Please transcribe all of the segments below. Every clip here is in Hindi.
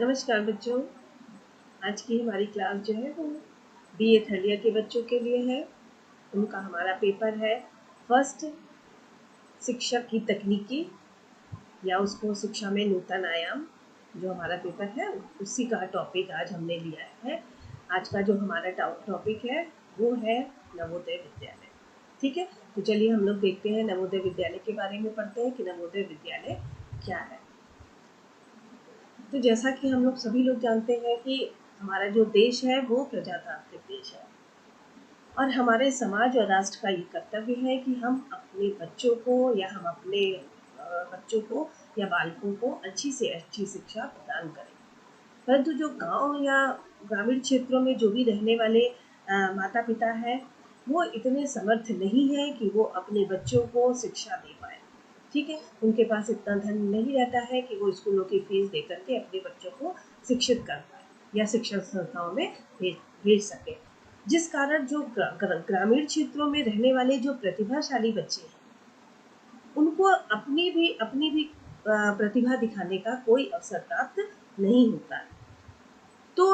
नमस्कार बच्चों। आज की हमारी क्लास जो है वो बीए थर्ड ईयर के बच्चों के लिए है। उनका हमारा पेपर है फर्स्ट शिक्षक की तकनीकी या उसको शिक्षा में नूतन आयाम। जो हमारा पेपर है उसी का टॉपिक आज हमने लिया है। आज का जो हमारा टॉपिक है वो है नवोदय विद्यालय। ठीक है, तो चलिए हम लोग देखते हैं नवोदय विद्यालय के बारे में, पढ़ते हैं कि नवोदय विद्यालय क्या है। तो जैसा कि हम लोग सभी लोग जानते हैं कि हमारा जो देश है वो प्रजातांत्रिक देश है और हमारे समाज और राष्ट्र का ये कर्तव्य है कि हम अपने बच्चों को या हम अपने बच्चों को या बालकों को अच्छी से अच्छी शिक्षा प्रदान करें। परंतु जो गांव या ग्रामीण क्षेत्रों में जो भी रहने वाले माता पिता हैं वो इतने समर्थ नहीं है कि वो अपने बच्चों को शिक्षा दे पाए। ठीक है, उनके पास इतना धन नहीं रहता है कि वो स्कूलों की फीस दे करके अपने बच्चों को शिक्षित कर पाए या शिक्षण संस्थाओं में भेज सके। जिस कारण जो ग्रामीण क्षेत्रों में रहने वाले जो प्रतिभाशाली बच्चे हैं उनको अपनी भी प्रतिभा दिखाने का कोई अवसर प्राप्त नहीं होता है। तो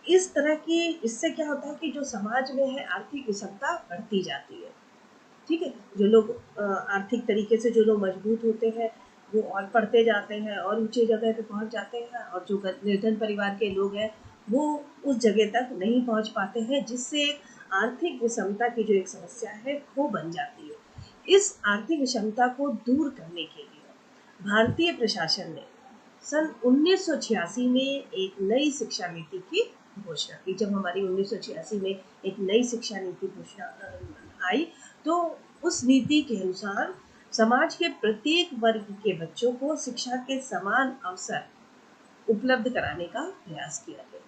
इस तरह की इससे क्या होता है कि जो समाज में है आर्थिक विषमता बढ़ती जाती है। ठीक है, जो लोग आर्थिक तरीके से जो लोग मजबूत होते हैं वो और पढ़ते जाते हैं और ऊंचे जगह पे पहुंच जाते हैं और जो निर्धन परिवार के लोग हैं वो उस जगह तक नहीं पहुंच पाते हैं, जिससे आर्थिक विषमता की जो एक समस्या है वो बन जाती है। इस आर्थिक विषमता को दूर करने के लिए भारतीय प्रशासन ने सन 1986 में एक नई शिक्षा नीति की घोषणा की। जब हमारी 1986 में एक नई शिक्षा नीति घोषणा आई तो उस नीति के अनुसार समाज के प्रत्येक वर्ग के बच्चों को शिक्षा के समान अवसर उपलब्ध कराने का प्रयास किया गया।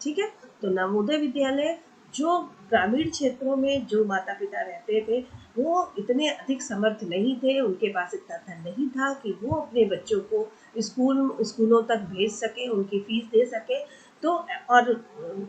ठीक है, तो नवोदय विद्यालय जो ग्रामीण क्षेत्रों में जो माता पिता रहते थे वो इतने अधिक समर्थ नहीं थे, उनके पास इतना धन नहीं था कि वो अपने बच्चों को स्कूलों तक भेज सके, उनकी फीस दे सके। तो और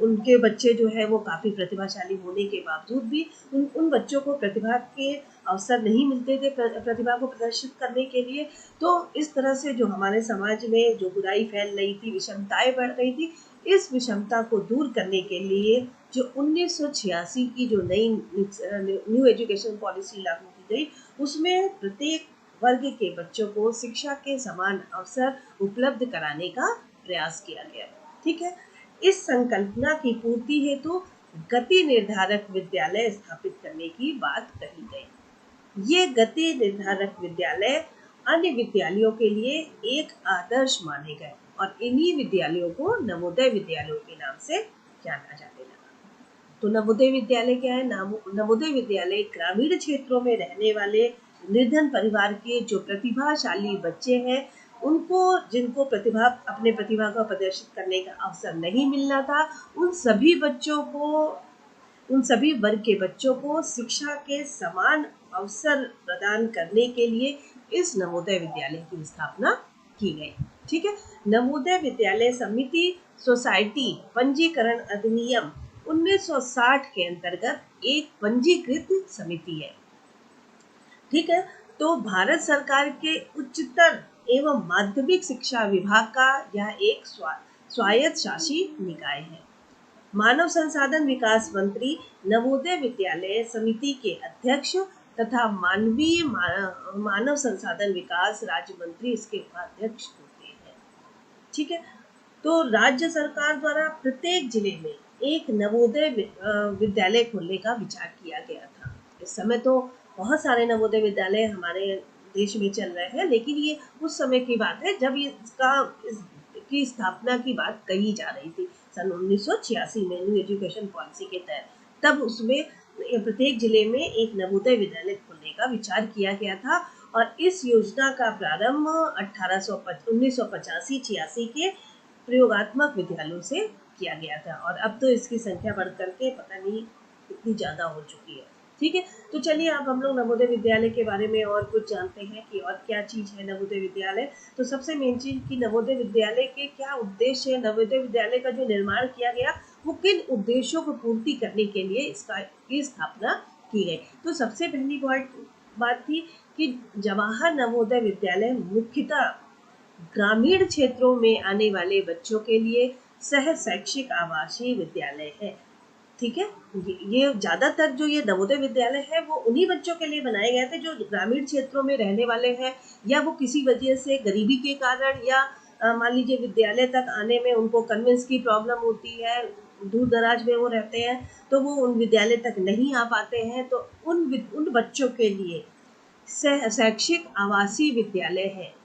उनके बच्चे जो है वो काफ़ी प्रतिभाशाली होने के बावजूद भी उन बच्चों को प्रतिभा के अवसर नहीं मिलते थे प्रतिभा को प्रदर्शित करने के लिए। तो इस तरह से जो हमारे समाज में जो बुराई फैल रही थी, विषमताएं बढ़ रही थी, इस विषमता को दूर करने के लिए जो 1986 की जो नई न्यू एजुकेशन पॉलिसी लागू की गई उसमें प्रत्येक वर्ग के बच्चों को शिक्षा के समान अवसर उपलब्ध कराने का प्रयास किया गया। ठीक है, इस संकल्पना की पूर्ति हेतु गति निर्धारक विद्यालय स्थापित करने की बात कही गई। ये गति निर्धारक विद्यालय अन्य विद्यालयों के लिए एक आदर्श माने गए और इन्हीं विद्यालयों को नवोदय विद्यालयों के नाम से जाना जाने लगा। तो नवोदय विद्यालय क्या है? नवोदय विद्यालय ग्रामीण क्षेत्रों में रहने वाले निर्धन परिवार के जो प्रतिभाशाली बच्चे हैं उनको जिनको अपने प्रतिभा को प्रदर्शित करने का अवसर नहीं मिलना था, उन सभी वर्ग के बच्चों को शिक्षा के समान अवसर प्रदान करने के लिए इस नवोदय विद्यालय की स्थापना की गई। ठीक है, नवोदय विद्यालय समिति सोसाइटी पंजीकरण अधिनियम 1960 के अंतर्गत एक पंजीकृत समिति है। ठीक है, तो भारत सरकार के उच्चतर एवं माध्यमिक शिक्षा विभाग का यह एक स्वायत्त शासी निकाय है। मानव संसाधन विकास मंत्री नवोदय विद्यालय समिति के अध्यक्ष तथा मानव संसाधन विकास राज्य मंत्री इसके उपाध्यक्ष होते हैं। ठीक है, तो राज्य सरकार द्वारा प्रत्येक जिले में एक नवोदय विद्यालय खोलने का विचार किया गया था। इस समय तो बहुत सारे नवोदय विद्यालय हमारे देश में चल रहे हैं, लेकिन ये उस समय की बात है जब इसकी स्थापना की बात कही जा रही थी सन 1986 में न्यू एजुकेशन पॉलिसी के तहत। तब उसमें प्रत्येक जिले में एक नवोदय विद्यालय खोलने का विचार किया गया था और इस योजना का प्रारंभ 1985-86 के प्रयोगात्मक विद्यालयों से किया गया था और अब तो इसकी संख्या बढ़ करके पता नहीं कितनी ज़्यादा हो चुकी है। ठीक है, तो चलिए अब हम लोग नवोदय विद्यालय के बारे में और कुछ जानते हैं कि और क्या चीज़ है नवोदय विद्यालय। तो सबसे मेन चीज़ कि नवोदय विद्यालय के क्या उद्देश्य है, नवोदय विद्यालय का जो निर्माण किया गया वो किन उद्देश्यों को पूर्ति करने के लिए इसकी स्थापना की गई। तो सबसे पहली बात थी कि जवाहर नवोदय विद्यालय मुख्यतः ग्रामीण क्षेत्रों में आने वाले बच्चों के लिए सह शैक्षिक आवासीय विद्यालय है। ठीक है, ये ज्यादातर जो ये नवोदय विद्यालय है वो उन्हीं बच्चों के लिए बनाए गए थे जो ग्रामीण क्षेत्रों में रहने वाले हैं, या वो किसी वजह से गरीबी के कारण, या मान लीजिए विद्यालय तक आने में उनको कन्वेंस की प्रॉब्लम होती है, दूर दराज में वो रहते हैं तो वो उन विद्यालय तक नहीं आ पाते हैं, तो उन बच्चों के लिए शैक्षिक आवासीय विद्यालय है।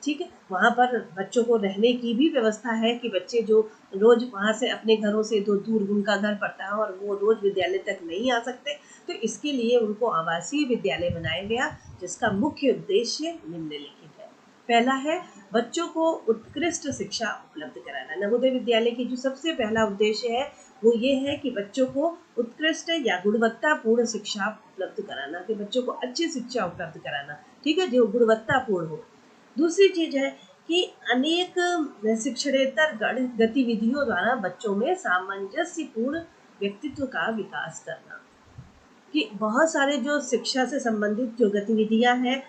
ठीक है, वहाँ पर बच्चों को रहने की भी व्यवस्था है कि बच्चे जो रोज वहाँ से अपने घरों से दो दूर उनका घर पड़ता है और वो रोज विद्यालय तक नहीं आ सकते, तो इसके लिए उनको आवासीय विद्यालय बनाया गया, जिसका मुख्य उद्देश्य निम्नलिखित है। पहला है बच्चों को उत्कृष्ट शिक्षा उपलब्ध कराना। नवोदय विद्यालय की जो सबसे पहला उद्देश्य है वो ये है कि बच्चों को उत्कृष्ट या गुणवत्तापूर्ण शिक्षा उपलब्ध कराना, कि बच्चों को अच्छी शिक्षा उपलब्ध कराना, ठीक है, जो गुणवत्तापूर्ण हो। दूसरी चीज है कि अनेक शिक्षणेतर गतिविधियों द्वारा बच्चों में सामंजस्यपूर्ण व्यक्तित्व का विकास करना, कि बहुत सारे जो शिक्षा से संबंधित जो गतिविधियां हैं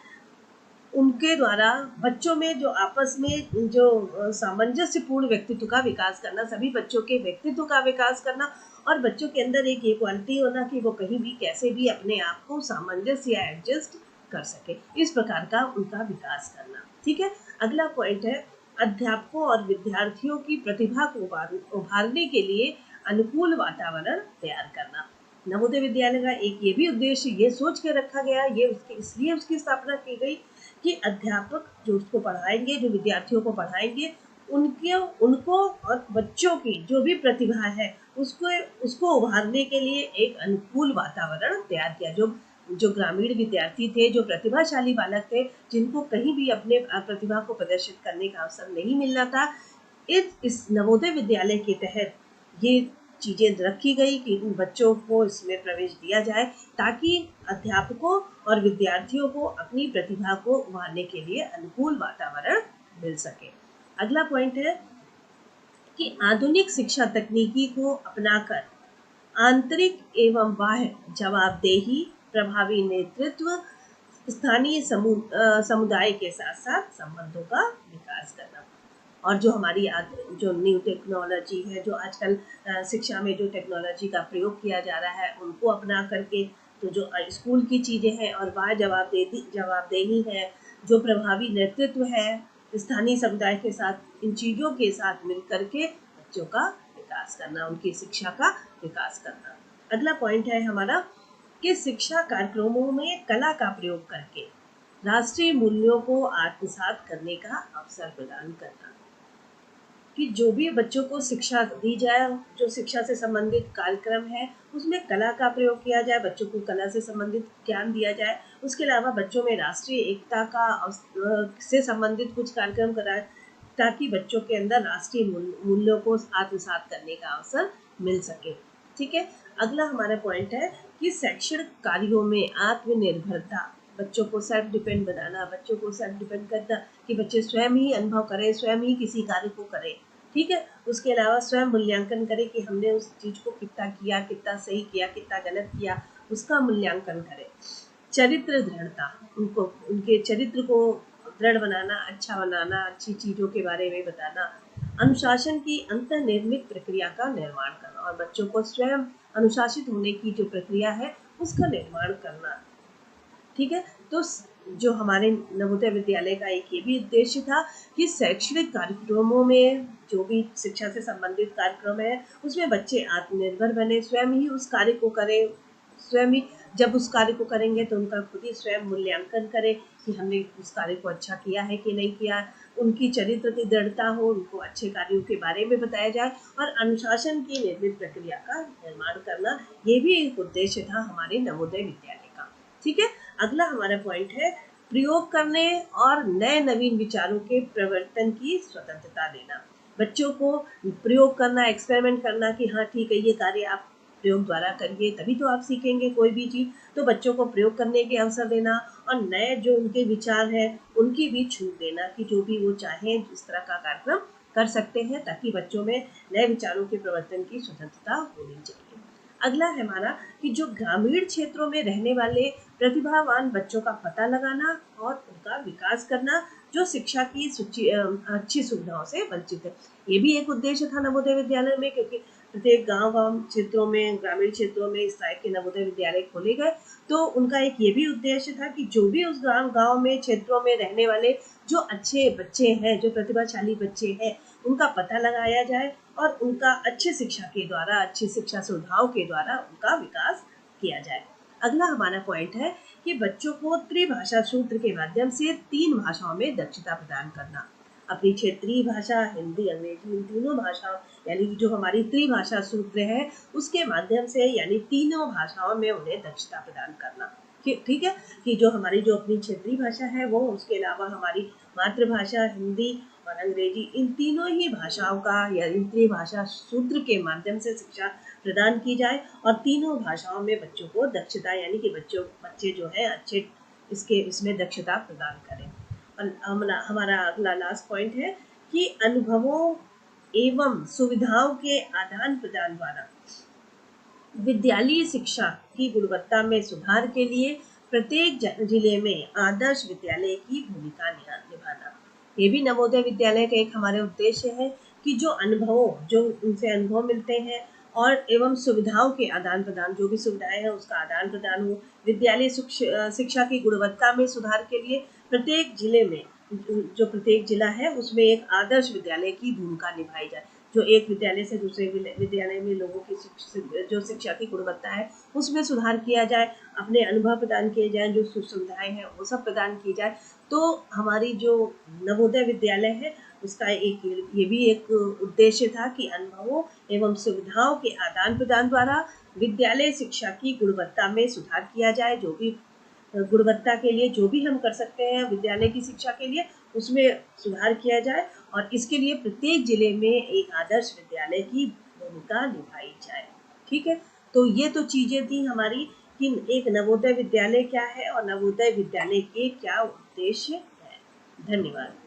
उनके द्वारा बच्चों में जो आपस में जो सामंजस्यपूर्ण व्यक्तित्व का विकास करना, सभी बच्चों के व्यक्तित्व का विकास करना, और बच्चों के अंदर एक ये क्वालिटी होना कि वो कहीं भी कैसे भी अपने आप को सामंजस्य या एडजस्ट कर सके, इस प्रकार का उनका विकास करना। ठीक है, अगला पॉइंट है अध्यापकों और विद्यार्थियों की प्रतिभा को उभारने के लिए अनुकूल वातावरण तैयार करना। नवोदय विद्यालय का एक ये भी उद्देश्य ये सोच के रखा गया, ये उसके इसलिए उसकी स्थापना की गई कि अध्यापक जो उसको पढ़ाएंगे, जो विद्यार्थियों को पढ़ाएंगे, उनको और बच्चों की जो भी प्रतिभा है उसको उभारने के लिए एक अनुकूल वातावरण तैयार किया। जो ग्रामीण विद्यार्थी थे, जो प्रतिभाशाली बालक थे, जिनको कहीं भी अपने प्रतिभा को प्रदर्शित करने का अवसर नहीं मिलना था, इस नवोदय विद्यालय के तहत ये चीजें रखी गई कि उन बच्चों को इसमें प्रवेश दिया जाए, ताकि अध्यापकों और विद्यार्थियों को अपनी प्रतिभा को उभारने के लिए अनुकूल वातावरण मिल सके। अगला पॉइंट है कि आधुनिक शिक्षा तकनीकी को अपनाकर आंतरिक एवं बाह्य जवाबदेही, प्रभावी नेतृत्व, स्थानीय समुदाय के साथ साथ संबंधों का विकास करना। और जो हमारी जो न्यू टेक्नोलॉजी है, जो आजकल शिक्षा में जो टेक्नोलॉजी का प्रयोग किया जा रहा है, उनको अपना करके, तो जो स्कूल की चीज़ें हैं और वह जवाबदेही है, जो प्रभावी नेतृत्व है, स्थानीय समुदाय के साथ, इन चीज़ों के साथ मिल करके बच्चों का विकास करना, उनकी शिक्षा का विकास करना। अगला पॉइंट है हमारा कि शिक्षा कार्यक्रमों में कला का प्रयोग करके राष्ट्रीय मूल्यों को आत्मसात करने का अवसर प्रदान करना, कि जो भी बच्चों को शिक्षा दी जाए, जो शिक्षा से संबंधित कार्यक्रम है उसमें कला का प्रयोग किया जाए, बच्चों को कला से संबंधित ज्ञान दिया जाए। उसके अलावा बच्चों में राष्ट्रीय एकता का से संबंधित कुछ कार्यक्रम कराए, ताकि बच्चों के अंदर राष्ट्रीय मूल्यों को आत्मसात करने का अवसर मिल सके। ठीक है, अगला हमारा पॉइंट है कि शैक्षणिक कार्यों में आत्मनिर्भरता, बच्चों को सेल्फ डिपेंड बनाना, बच्चों को सेल्फ डिपेंड करना, कि बच्चे स्वयं ही अनुभव करें, स्वयं ही किसी कार्य को करें। ठीक है, उसके अलावा स्वयं मूल्यांकन करें कि हमने उस चीज को कितना किया, कितना सही किया, कितना गलत किया, उसका मूल्यांकन करें। चरित्र दृढ़ता, उनको उनके चरित्र को दृढ़ बनाना, अच्छा बनाना, अच्छी चीजों के बारे में बताना। अनुशासन की अंतर्निर्मित प्रक्रिया का निर्माण करना, और बच्चों को स्वयं अनुशासित होने की जो प्रक्रिया है उसका निर्माण करना। ठीक है, तो जो हमारे नवोदय विद्यालय का एक ये भी उद्देश्य था कि शैक्षणिक कार्यक्रमों में जो भी शिक्षा से संबंधित कार्यक्रम है उसमें बच्चे आत्मनिर्भर बने, स्वयं ही उस कार्य को करें, स्वयं ही जब उस कार्य को करेंगे तो उनका खुद ही स्वयं मूल्यांकन करें कि हमने उस कार्य को अच्छा किया है कि नहीं किया, उनकी चरित्र की दृढ़ता हो, उनको अच्छे कार्यों के बारे में बताया जाए, और अनुशासन की निर्मित प्रक्रिया का निर्माण करना, ये भी एक उद्देश्य था हमारे नवोदय विद्यालय का। ठीक है, अगला हमारा पॉइंट है प्रयोग करने और नए नवीन विचारों के प्रवर्तन की स्वतंत्रता देना। बच्चों को प्रयोग करना, एक्सपेरिमेंट करना कि हाँ ठीक है, ये कार्य आप प्रयोग द्वारा करिए तभी तो आप सीखेंगे कोई भी चीज, तो बच्चों को प्रयोग करने के अवसर देना, और नए जो उनके विचार है उनकी भी छूट देना, कि जो भी वो चाहें जिस तरह का कार्यक्रम कर सकते हैं, ताकि बच्चों में नए विचारों के प्रवर्तन की स्वतंत्रता होनी चाहिए। अगला है हमारा कि जो ग्रामीण क्षेत्रों में रहने वाले प्रतिभावान बच्चों का पता लगाना और उनका विकास करना, जो शिक्षा की अच्छी सुविधाओं से वंचित है। ये भी एक उद्देश्य था नवोदय विद्यालय में, क्योंकि प्रत्येक गांव क्षेत्रों में, ग्रामीण क्षेत्रों में इस टाइप के नवोदय विद्यालय खोले गए। तो उनका एक ये भी उद्देश्य था कि जो भी उस गांव में, क्षेत्रों में रहने वाले जो अच्छे बच्चे हैं, जो प्रतिभाशाली बच्चे हैं, उनका पता लगाया जाए और उनका अच्छे शिक्षा के द्वारा, अच्छी शिक्षा सुविधाओं के द्वारा उनका विकास किया जाए। अगला हमारा पॉइंट है कि बच्चों को त्रिभाषा सूत्र के माध्यम से 3 भाषाओं में दक्षता प्रदान करना। अपनी क्षेत्रीय भाषा, हिंदी, अंग्रेजी, इन तीनों भाषाओं, यानी जो हमारी त्रिभाषा सूत्र है, उसके माध्यम से, यानी तीनों भाषाओं में उन्हें दक्षता प्रदान करना। ठीक है, कि जो हमारी जो अपनी क्षेत्रीय भाषा है वो, उसके अलावा हमारी मातृभाषा हिंदी और अंग्रेजी, इन तीनों ही भाषाओं का या इन त्रिभाषा सूत्र के माध्यम से शिक्षा प्रदान की जाए और तीनों भाषाओं में बच्चों को दक्षता, यानी कि बच्चे जो है अच्छे इसमें दक्षता प्रदान करें। और हमारा अगला लास्ट पॉइंट है कि अनुभवों एवं सुविधाओं के आदान प्रदान द्वारा विद्यालयी शिक्षा की गुणवत्ता में सुधार के लिए प्रत्येक जिले में आदर्श विद्यालय की भूमिका निभाना। ये भी नवोदय विद्यालय का एक हमारे उद्देश्य है कि जो उनसे अनुभव मिलते हैं और एवं सुविधाओं के आदान प्रदान, जो भी सुविधाएं हैं उसका आदान प्रदान हो। विद्यालय शिक्षा की गुणवत्ता में सुधार के लिए प्रत्येक जिले में, जो प्रत्येक जिला है उसमें एक आदर्श विद्यालय की भूमिका निभाई जाए, जो एक विद्यालय से दूसरे विद्यालय में लोगों की जो शिक्षा की गुणवत्ता है उसमें सुधार किया जाए, अपने अनुभव प्रदान किए जाए, जो सुविधाएं हैं वो सब प्रदान की जाए। तो हमारी जो नवोदय विद्यालय है उसका ये भी एक उद्देश्य था कि अनुभवों एवं सुविधाओं के आदान प्रदान द्वारा विद्यालय शिक्षा की गुणवत्ता में सुधार किया जाए। जो भी गुणवत्ता के लिए जो भी हम कर सकते हैं विद्यालय की शिक्षा के लिए, उसमें सुधार किया जाए और इसके लिए प्रत्येक जिले में एक आदर्श विद्यालय की भूमिका निभाई जाए। ठीक है, तो ये तो चीजें थी हमारी कि एक नवोदय विद्यालय क्या है और नवोदय विद्यालय के क्या उद्देश्य है। धन्यवाद।